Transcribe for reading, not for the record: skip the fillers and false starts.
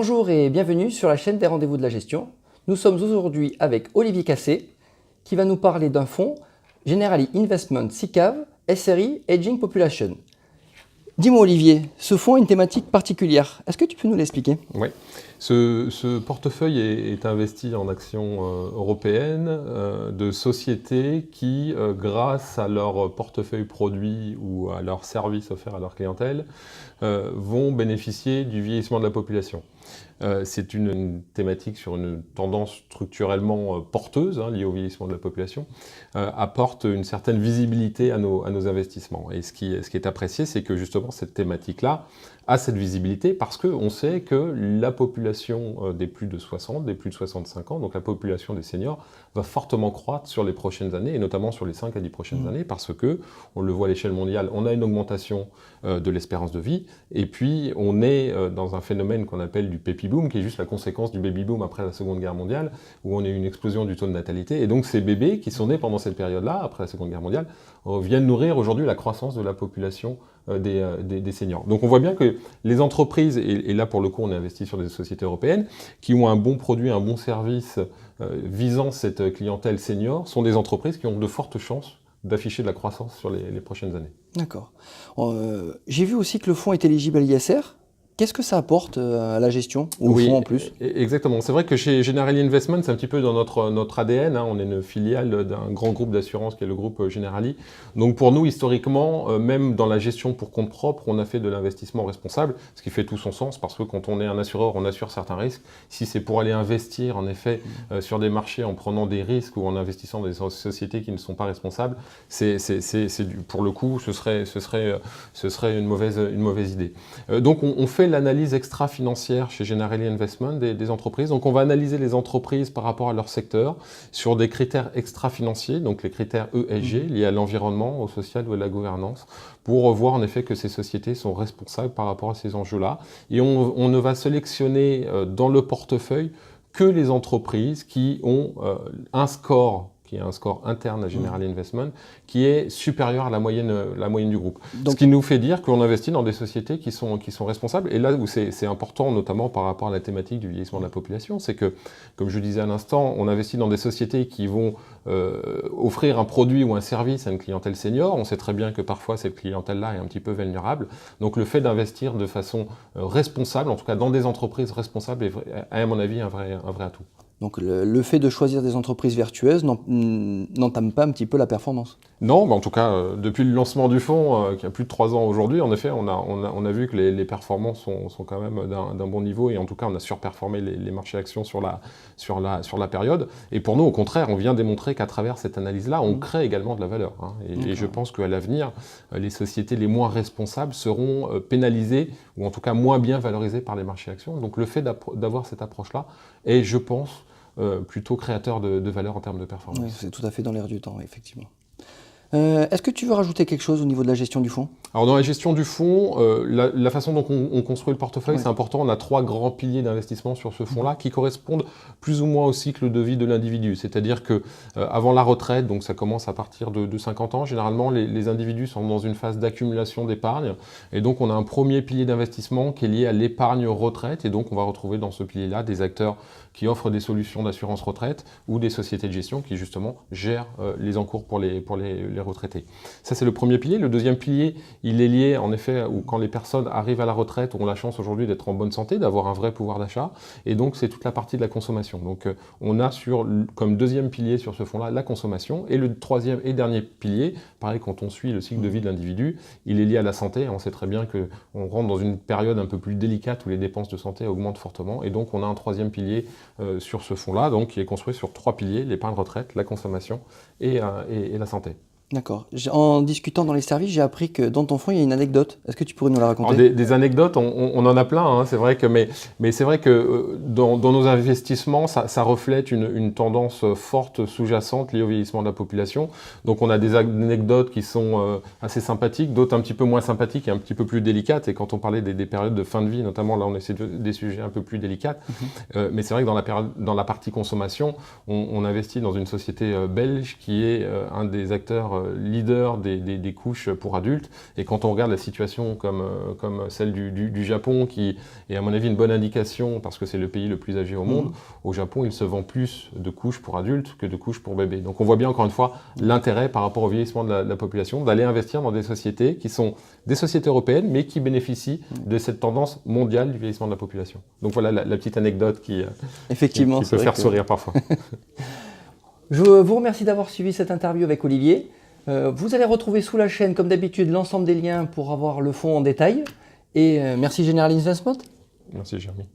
Bonjour et bienvenue sur la chaîne des rendez-vous de la gestion. Nous sommes aujourd'hui avec Olivier Cassé qui va nous parler d'un fonds Generali Investment SICAV SRI Aging Population. Dis-moi Olivier, ce fonds a une thématique particulière. Est-ce que tu peux nous l'expliquer? Oui. Ce portefeuille est investi en actions européennes de sociétés qui, grâce à leur portefeuille produit ou à leurs services offerts à leur clientèle, vont bénéficier du vieillissement de la population. C'est une thématique sur une tendance structurellement porteuse, liée au vieillissement de la population, apporte une certaine visibilité à nos investissements. Et ce qui est apprécié, c'est que justement cette thématique-là a cette visibilité parce qu'on sait que la population des plus de 60, des plus de 65 ans, donc la population des seniors, va fortement croître sur les prochaines années, et notamment sur les 5 à 10 prochaines années, parce que, on le voit à l'échelle mondiale, on a une augmentation de l'espérance de vie, et puis on est dans un phénomène qu'on appelle du baby boom, qui est juste la conséquence du baby boom après la Seconde Guerre mondiale, où on a eu une explosion du taux de natalité, et donc ces bébés qui sont nés pendant cette période-là, après la Seconde Guerre mondiale, viennent nourrir aujourd'hui la croissance de la population des seniors. Donc on voit bien que les entreprises, et là pour le coup on est investi sur des sociétés européennes, qui ont un bon produit, un bon service visant cette clientèle senior, sont des entreprises qui ont de fortes chances d'afficher de la croissance sur les prochaines années. D'accord. J'ai vu aussi que le fonds est éligible à l'ISR. Qu'est-ce que ça apporte à la gestion, au fonds en plus? Exactement. C'est vrai que chez Generali Investment, c'est un petit peu dans notre ADN. On est une filiale d'un grand groupe d'assurance qui est le groupe Generali. Donc pour nous, historiquement, même dans la gestion pour compte propre, on a fait de l'investissement responsable, ce qui fait tout son sens, parce que quand on est un assureur, on assure certains risques. Si c'est pour aller investir, en effet, sur des marchés en prenant des risques ou en investissant dans des sociétés qui ne sont pas responsables, pour le coup, ce serait une mauvaise idée. Donc on fait l'analyse extra-financière chez Generali Investment des entreprises. Donc on va analyser les entreprises par rapport à leur secteur sur des critères extra-financiers, donc les critères ESG liés à l'environnement, au social ou à la gouvernance, pour voir en effet que ces sociétés sont responsables par rapport à ces enjeux-là. Et on ne va sélectionner dans le portefeuille que les entreprises qui ont un score qui est un score interne à Generali Investment, qui est supérieur à la moyenne du groupe. Donc, ce qui nous fait dire qu'on investit dans des sociétés qui sont responsables. Et là où c'est important, notamment par rapport à la thématique du vieillissement de la population, c'est que, comme je disais à l'instant, on investit dans des sociétés qui vont offrir un produit ou un service à une clientèle senior. On sait très bien que parfois cette clientèle-là est un petit peu vulnérable. Donc le fait d'investir de façon responsable, en tout cas dans des entreprises responsables, est à mon avis un vrai atout. Donc le fait de choisir des entreprises vertueuses n'entame pas un petit peu la performance? Non, mais en tout cas, depuis le lancement du fonds, qui a plus de 3 ans aujourd'hui, en effet, on a vu que les performances sont quand même d'un bon niveau, et en tout cas, on a surperformé les marchés actions sur la période. Et pour nous, au contraire, on vient démontrer qu'à travers cette analyse-là, on crée également de la valeur. Et je pense qu'à l'avenir, les sociétés les moins responsables seront pénalisées, ou en tout cas moins bien valorisées par les marchés actions. Donc le fait d'avoir cette approche-là est, je pense, plutôt créateur de valeur en termes de performance. Oui, c'est tout à fait dans l'air du temps, effectivement. Est-ce que tu veux rajouter quelque chose au niveau de la gestion du fonds? Alors dans la gestion du fonds, la façon dont on construit le portefeuille, c'est important. On a 3 grands piliers d'investissement sur ce fonds-là qui correspondent plus ou moins au cycle de vie de l'individu. C'est-à-dire que avant la retraite, donc ça commence à partir de 50 ans, généralement les individus sont dans une phase d'accumulation d'épargne. Et donc on a un premier pilier d'investissement qui est lié à l'épargne retraite. Et donc on va retrouver dans ce pilier-là des acteurs qui offrent des solutions d'assurance retraite ou des sociétés de gestion qui justement gèrent les encours pour les retraités. Ça c'est le premier pilier. Le deuxième pilier, il est lié en effet où quand les personnes arrivent à la retraite, ont la chance aujourd'hui d'être en bonne santé, d'avoir un vrai pouvoir d'achat, et donc c'est toute la partie de la consommation. Donc on a comme deuxième pilier sur ce fonds-là la consommation, et le troisième et dernier pilier, pareil quand on suit le cycle de vie de l'individu, il est lié à la santé. On sait très bien qu'on rentre dans une période un peu plus délicate où les dépenses de santé augmentent fortement, et donc on a un troisième pilier sur ce fonds-là, donc qui est construit sur 3 piliers, l'épargne retraite, la consommation et la santé. D'accord. En discutant dans les services, j'ai appris que dans ton fonds, il y a une anecdote. Est-ce que tu pourrais nous la raconter? Alors, des anecdotes, on en a plein, c'est vrai que, mais c'est vrai que dans nos investissements, ça reflète une tendance forte sous-jacente liée au vieillissement de la population. Donc on a des anecdotes qui sont assez sympathiques, d'autres un petit peu moins sympathiques et un petit peu plus délicates. Et quand on parlait des périodes de fin de vie, notamment là on essaie des sujets un peu plus délicats. Mais c'est vrai que dans la partie consommation, on investit dans une société belge qui est un des acteurs leader des couches pour adultes. Et quand on regarde la situation comme celle du Japon, qui est à mon avis une bonne indication parce que c'est le pays le plus âgé au monde, au Japon il se vend plus de couches pour adultes que de couches pour bébés. Donc on voit bien encore une fois l'intérêt par rapport au vieillissement de la population d'aller investir dans des sociétés qui sont des sociétés européennes mais qui bénéficient de cette tendance mondiale du vieillissement de la population. Donc voilà la petite anecdote qui peut faire sourire parfois. Je vous remercie d'avoir suivi cette interview avec Olivier. Vous allez retrouver sous la chaîne, comme d'habitude, l'ensemble des liens pour avoir le fonds en détail. Et merci Generali Investment. Merci Jérémy.